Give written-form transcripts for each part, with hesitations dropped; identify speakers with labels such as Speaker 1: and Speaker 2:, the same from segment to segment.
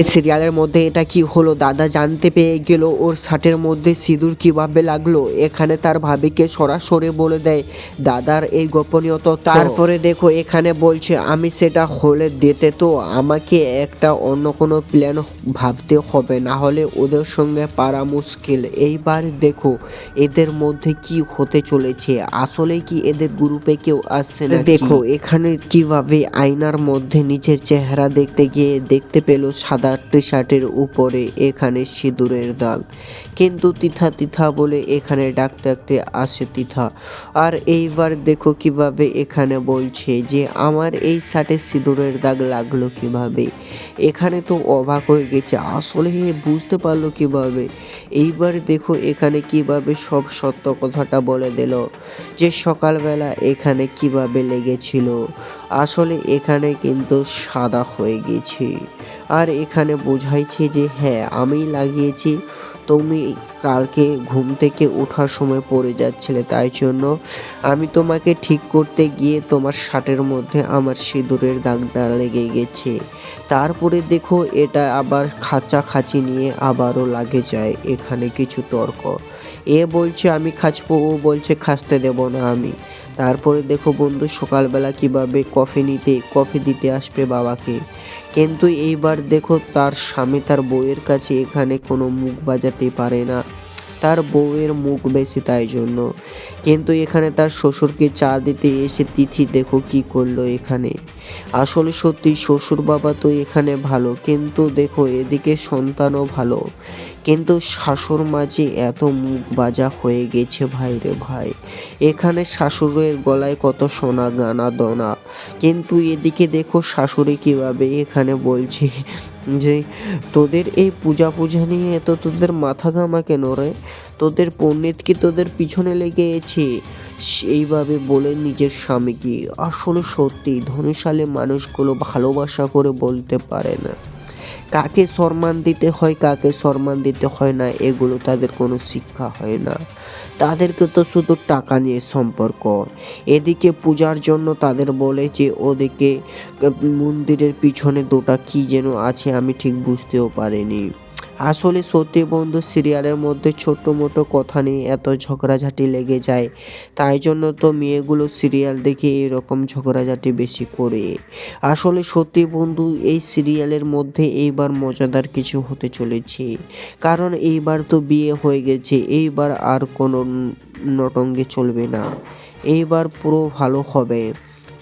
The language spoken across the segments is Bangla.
Speaker 1: সিরিয়ালের মধ্যে এটা কি হলো, দাদা জানতে পেয়ে গেল ওর শার্টের মধ্যে সিঁদুর কিভাবে লাগলো। এখানে তার ভাবিকে সরাসরি বলে দেয় দাদার এই গোপনীয়তা। তারপরে দেখো এখানে বলছে আমি সেটা হলে দিতে তো আমাকে একটা অন্য কোনো প্ল্যান ভাবতে হবে, না হলে ওদের সঙ্গে পারা মুশকিল। এইবার দেখো এদের মধ্যে কি হতে চলেছে, আসলে কি এদের গ্রুপে কেউ আসছে না। দেখো এখানে কিভাবে আয়নার মধ্যে নিজের চেহারা দেখতে গিয়ে দেখতে পেল সাদা টি শার্টের উপরে এখানে সিঁদুরের দাগ। কিন্তু তিথা তিথা বলে এখানে ডাকতে ডাকতে আসে তিথা। আর এইবার দেখো কিভাবে এখানে বলছে যে আমার এই শার্টে সিঁদুরের দাগ লাগলো কিভাবে। এখানে তো অবাক হয়ে গেছে, আসলে বুঝতে পারলো কিভাবে। এইবার দেখো এখানে কিভাবে সব সত্য কথাটা বলে দিল যে সকালবেলা এখানে কিভাবে লেগেছিল। আসলে এখানে কিন্তু সাদা হয়ে গেছে। আর এখানে বোঝাইছে যে হ্যাঁ আমি লাগিয়েছি, তুমি কালকে ঘুম থেকে ওঠার সময় পড়ে যাচ্ছিলে, তাই জন্য আমি তোমাকে ঠিক করতে গিয়ে তোমার শার্টের মধ্যে আমার সিঁদুরের দাগটা লেগে গেছে। তারপরে দেখো এটা আবার খাঁচাখাঁচি নিয়ে আবারও লাগে যায় এখানে কিছু তর্ক। এ বলছে আমি খাঁচবো, ও বলছে খাঁচতে দেব না আমি। তারপরে দেখো বন্ধু সকালবেলা কিভাবে কফি দিতে আসবে বাবাকে। কিন্তু এইবার দেখো তার স্বামী তার বউয়ের কাছে এখানে কোনো মুখ বাজাতে পারে না, তার বউয়ের মুখ বেশি তাই জন্য। কিন্তু এখানে তার শ্বশুরকে চা দিতে এসে তিথি দেখো কি করলো এখানে। আসলে সত্যি শ্বশুর বাবা তো এখানে ভালো, কিন্তু দেখো এদিকে সন্তানও ভালো, কিন্তু শাশুর মাঝে এত মুখ বাজা হয়ে গেছে ভাই রে ভাই। এখানে শাশুড়ের গলায় কত সোনা গানা দনা, কিন্তু এদিকে দেখো শাশুড়ি কিভাবে এখানে বলছে যে তোদের এই পূজা নিয়ে এত তোদের মাথা ঘামা কেন রে, তোদের পণ্ডিত কি তোদের পিছনে লেগে আছে, এইভাবে বলে নিজের স্বামীকে। আসলে সত্যি ধনীশালী মানুষগুলো ভালোবাসা করে বলতে পারে না, কাকে সম্মান দিতে হয় কাকে সম্মান দিতে হয় না এগুলো তাদের কোনো শিক্ষা হয় না। তাদেরকে তো শুধু টাকা নিয়ে সম্পর্ক। এদিকে পূজার জন্য তাদের বলে যে ওদিকে মন্দিরের পিছনে দুটা কি যেন আছে, আমি ঠিক বুঝতেও পারিনি। আসলে সত্যি বন্ধু সিরিয়ালের মধ্যে ছোট মোটো কথা নিয়ে এত ঝগড়াঝাটি লেগে যায়, তাই জন্য তো মেয়েগুলো সিরিয়াল দেখে এরকম ঝগড়াঝাটি বেশি করে। আসলে সত্যি বন্ধু এই সিরিয়ালের মধ্যে এইবার মজাদার কিছু হতে চলেছে, কারণ এইবার তো বিয়ে হয়ে গেছে, এইবার আর কোনো নটঙ্গে চলবে না, এইবার পুরো ভালো হবে।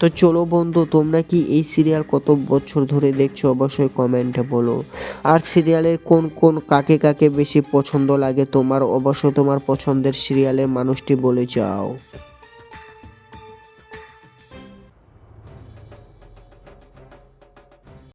Speaker 1: তো চলো বন্ধু তোমরা কি এই সিরিয়াল কত বছর ধরে দেখছো অবশ্যই কমেন্টে বলো। আর সিরিয়ালের কোন কোন কাকে কাকে বেশি পছন্দ লাগে তোমার, অবশ্যই তোমার পছন্দের সিরিয়ালের মানুষটি বলে যাও।